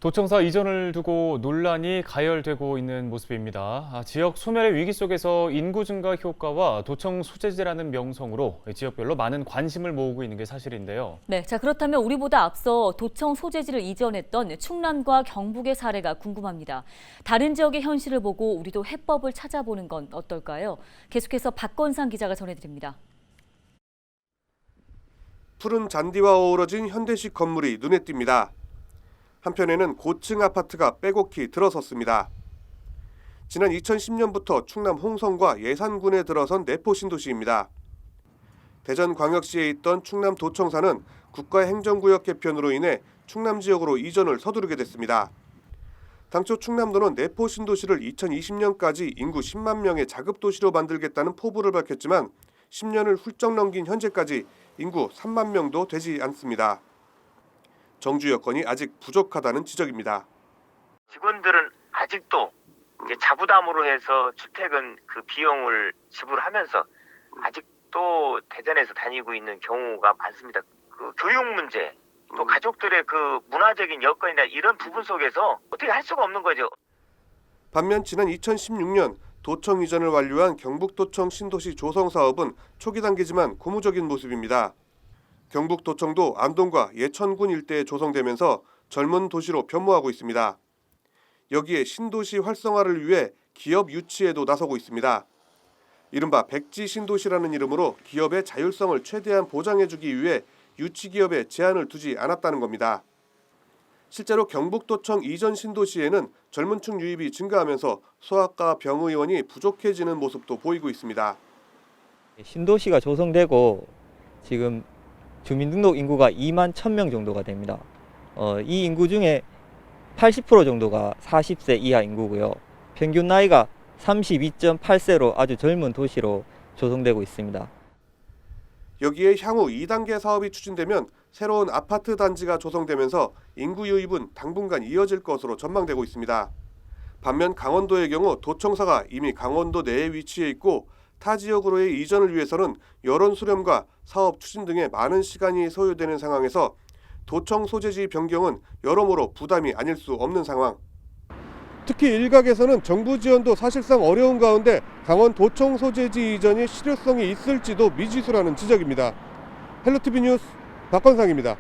도청사 이전을 두고 논란이 가열되고 있는 모습입니다. 지역 소멸의 위기 속에서 인구 증가 효과와 도청 소재지라는 명성으로 지역별로 많은 관심을 모으고 있는 게 사실인데요. 네, 자 그렇다면 우리보다 앞서 도청 소재지를 이전했던 충남과 경북의 사례가 궁금합니다. 다른 지역의 현실을 보고 우리도 해법을 찾아보는 건 어떨까요? 계속해서 박건상 기자가 전해드립니다. 푸른 잔디와 어우러진 현대식 건물이 눈에 띕니다. 한편에는 고층 아파트가 빼곡히 들어섰습니다. 지난 2010년부터 충남 홍성과 예산군에 들어선 내포 신도시입니다. 대전광역시에 있던 충남 도청사는 국가행정구역 개편으로 인해 충남 지역으로 이전을 서두르게 됐습니다. 당초 충남도는 내포 신도시를 2020년까지 인구 10만 명의 자급도시로 만들겠다는 포부를 밝혔지만 10년을 훌쩍 넘긴 현재까지 인구 3만 명도 되지 않습니다. 정주 여건이 아직 부족하다는 지적입니다. 직원들은 아직도 이제 자부담으로 해서 주택은 그 비용을 지불하면서 아직도 대전에서 다니고 있는 경우가 많습니다. 그 교육 문제, 또 가족들의 그 문화적인 여건이나 이런 부분 속에서 어떻게 할 수가 없는 거죠. 반면 지난 2016년 도청 이전을 완료한 경북도청 신도시 조성 사업은 초기 단계지만 고무적인 모습입니다. 경북도청도 안동과 예천군 일대에 조성되면서 젊은 도시로 변모하고 있습니다. 여기에 신도시 활성화를 위해 기업 유치에도 나서고 있습니다. 이른바 백지 신도시라는 이름으로 기업의 자율성을 최대한 보장해주기 위해 유치 기업에 제한을 두지 않았다는 겁니다. 실제로 경북도청 이전 신도시에는 젊은 층 유입이 증가하면서 소아과 병의원이 부족해지는 모습도 보이고 있습니다. 신도시가 조성되고 지금 주민등록 인구가 2만 1,000명 정도가 됩니다. 이 인구 중에 80% 정도가 40세 이하 인구고요. 평균 나이가 32.8세로 아주 젊은 도시로 조성되고 있습니다. 여기에 향후 2단계 사업이 추진되면 새로운 아파트 단지가 조성되면서 인구 유입은 당분간 이어질 것으로 전망되고 있습니다. 반면 강원도의 경우 도청사가 이미 강원도 내에 위치해 있고 타 지역으로의 이전을 위해서는 여론 수렴과 사업 추진 등에 많은 시간이 소요되는 상황에서 도청 소재지 변경은 여러모로 부담이 아닐 수 없는 상황. 특히 일각에서는 정부 지원도 사실상 어려운 가운데 강원 도청 소재지 이전이 실효성이 있을지도 미지수라는 지적입니다. 헬로티비 뉴스 박건상입니다.